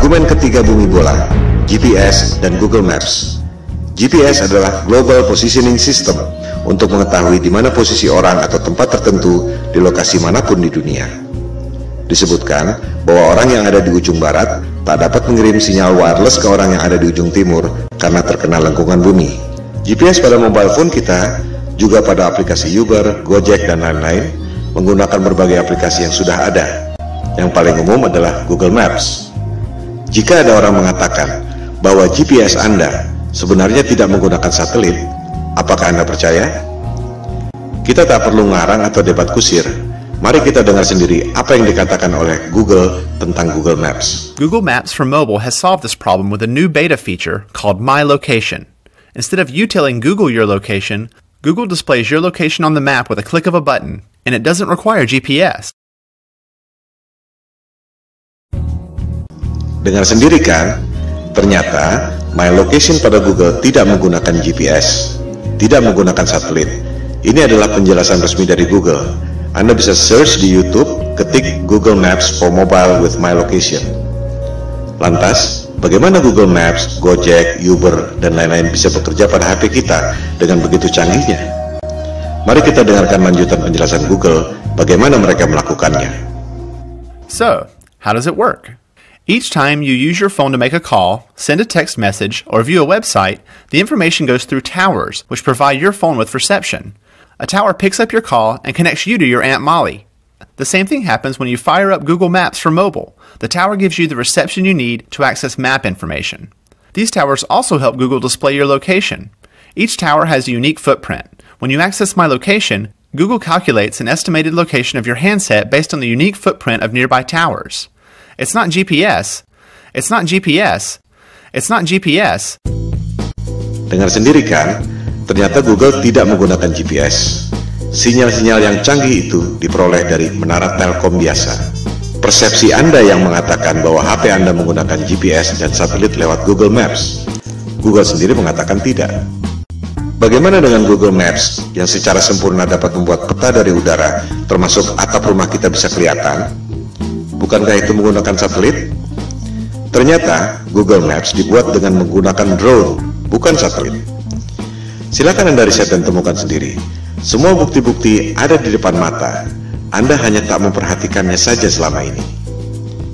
Argumen ketiga bumi bola, GPS dan Google Maps. GPS adalah Global Positioning System untuk mengetahui di mana posisi orang atau tempat tertentu di lokasi manapun di dunia. Disebutkan bahwa orang yang ada di ujung barat tak dapat mengirim sinyal wireless ke orang yang ada di ujung timur karena terkena lengkungan bumi. GPS pada mobile phone kita, juga pada aplikasi Uber, Gojek, dan lain-lain, menggunakan berbagai aplikasi yang sudah ada. Yang paling umum adalah Google Maps. Jika ada orang mengatakan bahwa GPS Anda sebenarnya tidak menggunakan satelit, apakah Anda percaya? Kita tak perlu ngarang atau debat kusir. Mari kita dengar sendiri apa yang dikatakan oleh Google tentang Google Maps. Google Maps for mobile has solved this problem with a new beta feature called My Location. Instead of you telling Google your location, Google displays your location on the map with a click of a button, and it doesn't require GPS. Dengar sendiri kan? Ternyata My Location pada Google tidak menggunakan GPS, tidak menggunakan satelit. Ini adalah penjelasan resmi dari Google. Anda bisa search di YouTube, ketik Google Maps for Mobile with My Location. Lantas, bagaimana Google Maps, Gojek, Uber, dan lain-lain bisa bekerja pada HP kita dengan begitu canggihnya? Mari kita dengarkan lanjutan penjelasan Google bagaimana mereka melakukannya. So, how does it work? Each time you use your phone to make a call, send a text message, or view a website, the information goes through towers, which provide your phone with reception. A tower picks up your call and connects you to your Aunt Molly. The same thing happens when you fire up Google Maps for mobile. The tower gives you the reception you need to access map information. These towers also help Google display your location. Each tower has a unique footprint. When you access My Location, Google calculates an estimated location of your handset based on the unique footprint of nearby towers. It's not GPS. It's not GPS. It's not GPS. Dengar sendiri kan? Ternyata Google tidak menggunakan GPS. Sinyal-sinyal yang canggih itu diperoleh dari menara Telkom biasa. Persepsi Anda yang mengatakan bahwa HP Anda menggunakan GPS dan satelit lewat Google Maps. Google sendiri mengatakan tidak. Bagaimana dengan Google Maps yang secara sempurna dapat membuat peta dari udara, termasuk atap rumah kita bisa kelihatan? Bukankah itu menggunakan satelit? Ternyata Google Maps dibuat dengan menggunakan drone, bukan satelit. Silakan Anda riset dan temukan sendiri. Semua bukti-bukti ada di depan mata. Anda hanya tak memperhatikannya saja selama ini.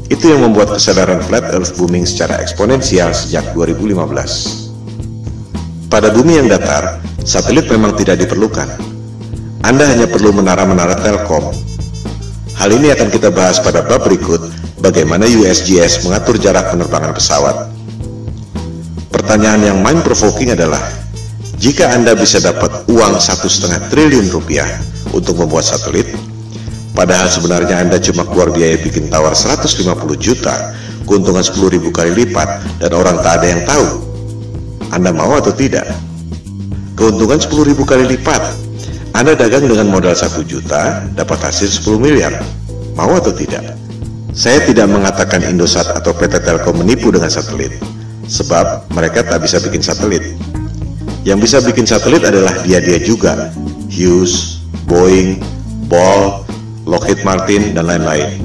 Itu yang membuat kesadaran Flat Earth booming secara eksponensial sejak 2015. Pada bumi yang datar, satelit memang tidak diperlukan. Anda hanya perlu menara-menara Telkom. Hal ini akan kita bahas pada bab berikut, bagaimana USGS mengatur jarak penerbangan pesawat. Pertanyaan yang mind-provoking adalah, jika Anda bisa dapat uang 1,5 triliun rupiah untuk membuat satelit, padahal sebenarnya Anda cuma keluar biaya bikin tawar 150 juta, keuntungan 10.000 kali lipat, dan orang tak ada yang tahu, Anda mau atau tidak? Keuntungan 10.000 kali lipat. Anda dagang dengan modal 1 juta, dapat hasil 10 miliar. Mau atau tidak? Saya tidak mengatakan Indosat atau PT Telkom menipu dengan satelit, sebab mereka tak bisa bikin satelit. Yang bisa bikin satelit adalah dia-dia juga, Hughes, Boeing, Ball, Lockheed Martin, dan lain-lain.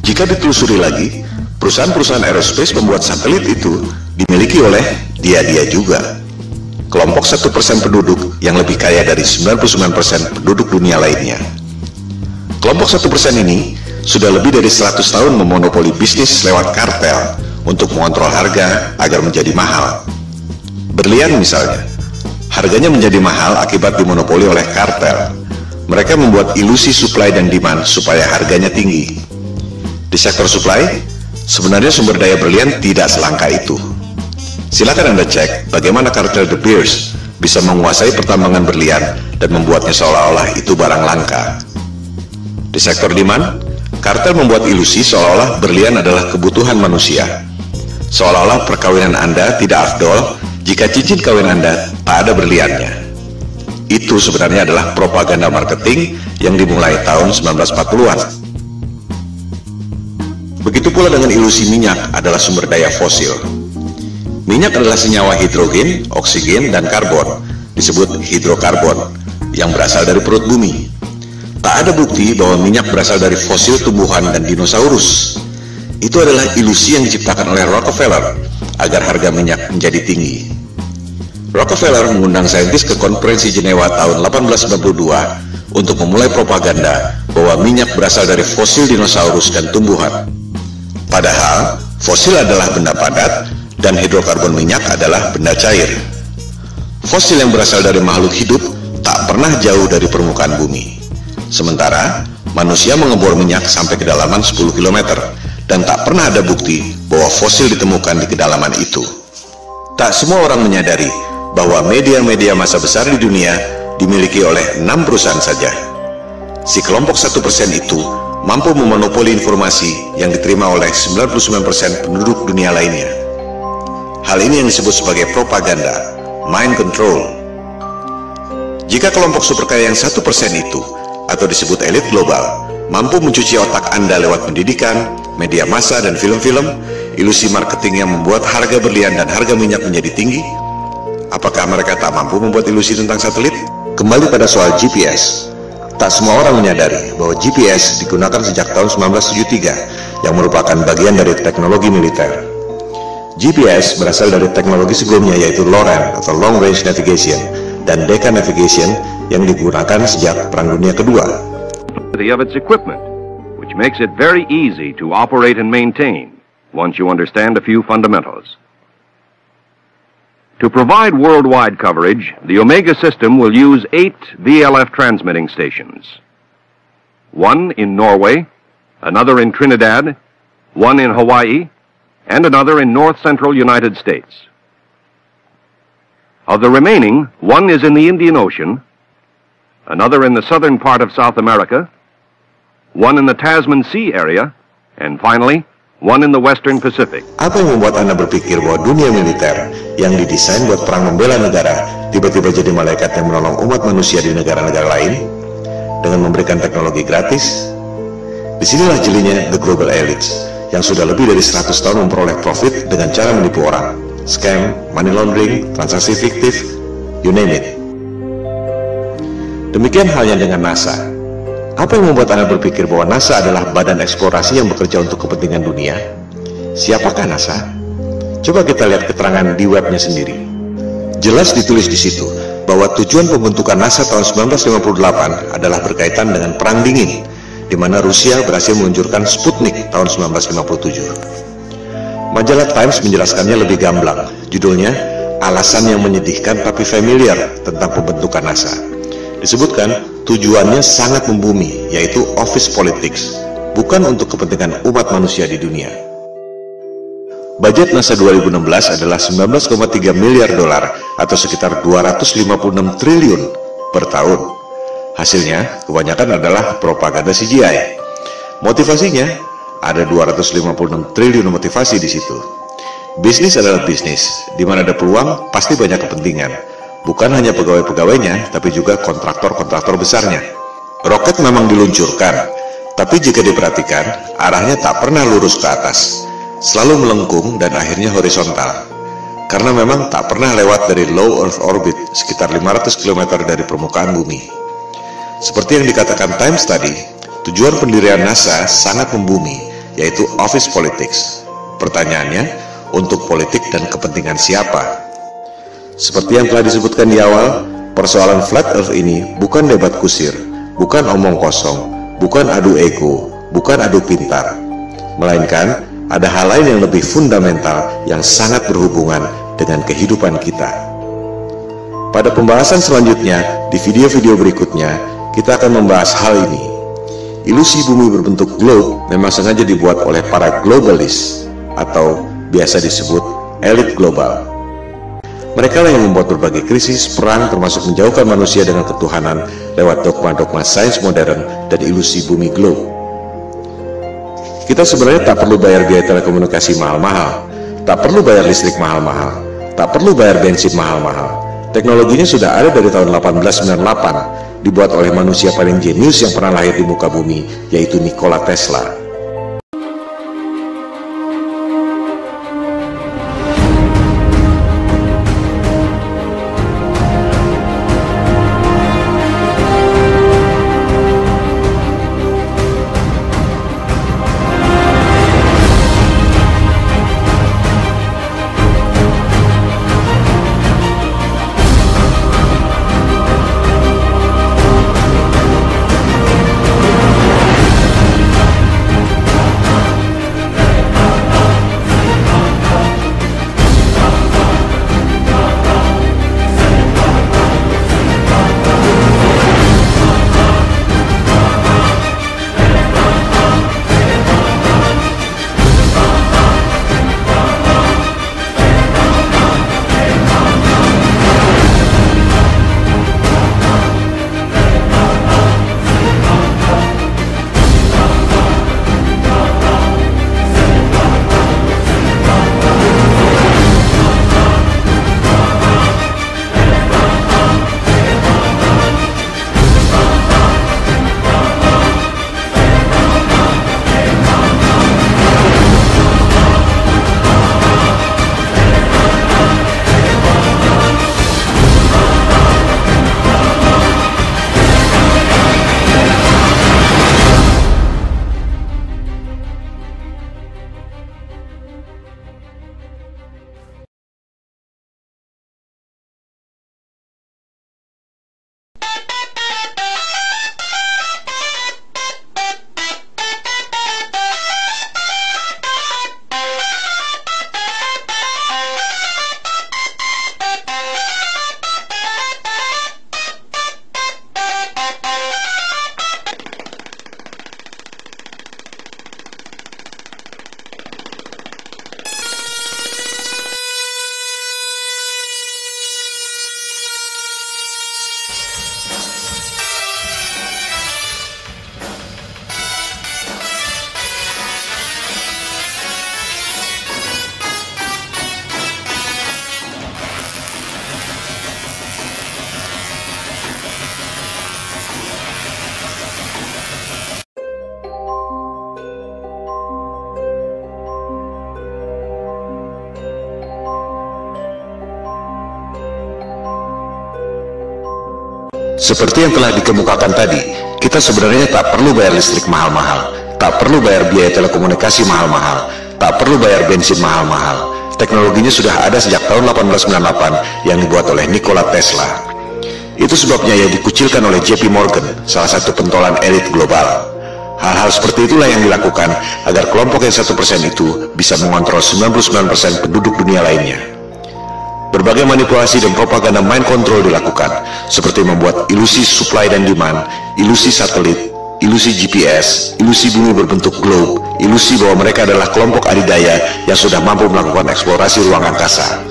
Jika ditelusuri lagi, perusahaan-perusahaan aerospace pembuat satelit itu dimiliki oleh dia-dia juga. Kelompok 1% penduduk yang lebih kaya dari 99% penduduk dunia lainnya. Kelompok 1% ini sudah lebih dari 100 tahun memonopoli bisnis lewat kartel untuk mengontrol harga agar menjadi mahal. Berlian misalnya, harganya menjadi mahal akibat dimonopoli oleh kartel. Mereka membuat ilusi supply dan demand supaya harganya tinggi. Di sektor supply, sebenarnya sumber daya berlian tidak selangka itu. Silakan Anda cek bagaimana kartel De Beers bisa menguasai pertambangan berlian dan membuatnya seolah-olah itu barang langka. Di sektor demand, kartel membuat ilusi seolah-olah berlian adalah kebutuhan manusia. Seolah-olah perkawinan Anda tidak afdol jika cincin kawin Anda tak ada berliannya. Itu sebenarnya adalah propaganda marketing yang dimulai tahun 1940-an. Begitu pula dengan ilusi minyak adalah sumber daya fosil. Minyak adalah senyawa hidrogen, oksigen, dan karbon, disebut hidrokarbon, yang berasal dari perut bumi. Tak ada bukti bahwa minyak berasal dari fosil tumbuhan dan dinosaurus. Itu adalah ilusi yang diciptakan oleh Rockefeller agar harga minyak menjadi tinggi. Rockefeller mengundang saintis ke konferensi Jenewa tahun 1892 untuk memulai propaganda bahwa minyak berasal dari fosil dinosaurus dan tumbuhan. Padahal, fosil adalah benda padat dan hidrokarbon minyak adalah benda cair. Fosil yang berasal dari makhluk hidup tak pernah jauh dari permukaan bumi. Sementara, manusia mengebor minyak sampai kedalaman 10 km dan tak pernah ada bukti bahwa fosil ditemukan di kedalaman itu. Tak semua orang menyadari bahwa media-media massa besar di dunia dimiliki oleh 6 perusahaan saja. Si kelompok 1% itu mampu memonopoli informasi yang diterima oleh 99% penduduk dunia lainnya. Hal ini yang disebut sebagai propaganda, mind control. Jika kelompok super kaya yang 1% itu, atau disebut elit global, mampu mencuci otak Anda lewat pendidikan, media massa, dan film-film, ilusi marketing yang membuat harga berlian dan harga minyak menjadi tinggi, apakah mereka tak mampu membuat ilusi tentang satelit? Kembali pada soal GPS. Tak semua orang menyadari bahwa GPS digunakan sejak tahun 1973 yang merupakan bagian dari teknologi militer. GPS berasal dari teknologi sebelumnya yaitu LORAN atau Long Range Navigation dan Decca Navigation yang digunakan sejak Perang Dunia Kedua. Of its equipment, which makes it very easy to operate and maintain once you understand a few fundamentals. To provide worldwide coverage, the Omega system will use 8 VLF transmitting stations. One in Norway, another in Trinidad, one in Hawaii, and another in north-central United States. Of the remaining, one is in the Indian Ocean, another in the southern part of South America, one in the Tasman Sea area, and finally, one in the Western Pacific. Apa yang membuat Anda berpikir bahwa dunia militer yang didesain buat perang membela negara tiba-tiba jadi malaikat yang menolong umat manusia di negara-negara lain dengan memberikan teknologi gratis? Disinilah jelinya the global elites yang sudah lebih dari 100 tahun memperoleh profit dengan cara menipu orang, scam, money laundering, transaksi fiktif, you name it. Demikian halnya dengan NASA. Apa yang membuat Anda berpikir bahwa NASA adalah badan eksplorasi yang bekerja untuk kepentingan dunia? Siapakah NASA? Coba kita lihat keterangan di webnya sendiri. Jelas ditulis di situ bahwa tujuan pembentukan NASA tahun 1958 adalah berkaitan dengan Perang Dingin, di mana Rusia berhasil meluncurkan Sputnik tahun 1957. Majalah Times menjelaskannya lebih gamblang. Judulnya, Alasan yang Menyedihkan Tapi Familiar tentang Pembentukan NASA. Disebutkan, tujuannya sangat membumi, yaitu office politics, bukan untuk kepentingan umat manusia di dunia. Budget NASA 2016 adalah 19,3 miliar dolar atau sekitar 256 triliun per tahun. Hasilnya, kebanyakan adalah propaganda CGI. Motivasinya, ada 256 triliun motivasi di situ. Bisnis adalah bisnis, di mana ada peluang, pasti banyak kepentingan. Bukan hanya pegawai-pegawainya, tapi juga kontraktor-kontraktor besarnya. Roket memang diluncurkan, tapi jika diperhatikan, arahnya tak pernah lurus ke atas, selalu melengkung dan akhirnya horizontal. Karena memang tak pernah lewat dari low Earth orbit, sekitar 500 km dari permukaan bumi. Seperti yang dikatakan Times tadi, tujuan pendirian NASA sangat membumi, yaitu office politics. Pertanyaannya, untuk politik dan kepentingan siapa? Seperti yang telah disebutkan di awal, persoalan flat earth ini bukan debat kusir, bukan omong kosong, bukan adu ego, bukan adu pintar, melainkan ada hal lain yang lebih fundamental yang sangat berhubungan dengan kehidupan kita. Pada pembahasan selanjutnya, di video-video berikutnya, kita akan membahas hal ini. Ilusi bumi berbentuk globe memang sengaja dibuat oleh para globalis atau biasa disebut elit global. Mereka lah yang membuat berbagai krisis, perang, termasuk menjauhkan manusia dengan ketuhanan lewat dogma-dogma sains modern dan ilusi bumi globe. Kita sebenarnya tak perlu bayar biaya telekomunikasi mahal-mahal, tak perlu bayar listrik mahal-mahal, tak perlu bayar bensin mahal-mahal. Teknologinya sudah ada dari tahun 1898, dibuat oleh manusia paling jenius yang pernah lahir di muka bumi, yaitu Nikola Tesla. Seperti yang telah dikemukakan tadi, kita sebenarnya tak perlu bayar listrik mahal-mahal, tak perlu bayar biaya telekomunikasi mahal-mahal, tak perlu bayar bensin mahal-mahal. Teknologinya sudah ada sejak tahun 1898 yang dibuat oleh Nikola Tesla. Itu sebabnya ia dikucilkan oleh JP Morgan, salah satu pentolan elit global. Hal-hal seperti itulah yang dilakukan agar kelompok yang 1% itu bisa mengontrol 99% penduduk dunia lainnya. Berbagai manipulasi dan propaganda mind control dilakukan, seperti membuat ilusi supply dan demand, ilusi satelit, ilusi GPS, ilusi bumi berbentuk globe, ilusi bahwa mereka adalah kelompok adidaya yang sudah mampu melakukan eksplorasi ruang angkasa.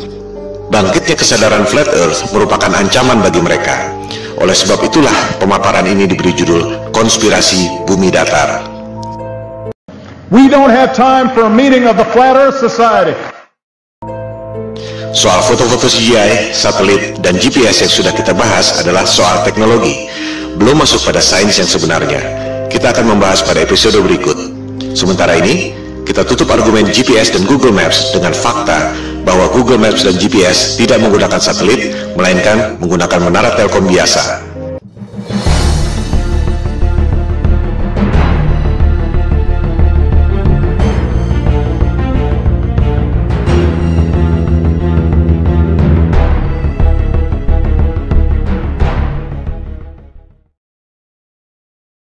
Bangkitnya kesadaran flat earth merupakan ancaman bagi mereka. Oleh sebab itulah pemaparan ini diberi judul Konspirasi Bumi Datar. We don't have time for a meeting of the Flat Earth Society. Soal foto-foto CGI, satelit, dan GPS yang sudah kita bahas adalah soal teknologi, belum masuk pada sains yang sebenarnya. Kita akan membahas pada episode berikut. Sementara ini, kita tutup argumen GPS dan Google Maps dengan fakta bahwa Google Maps dan GPS tidak menggunakan satelit, melainkan menggunakan menara telkom biasa.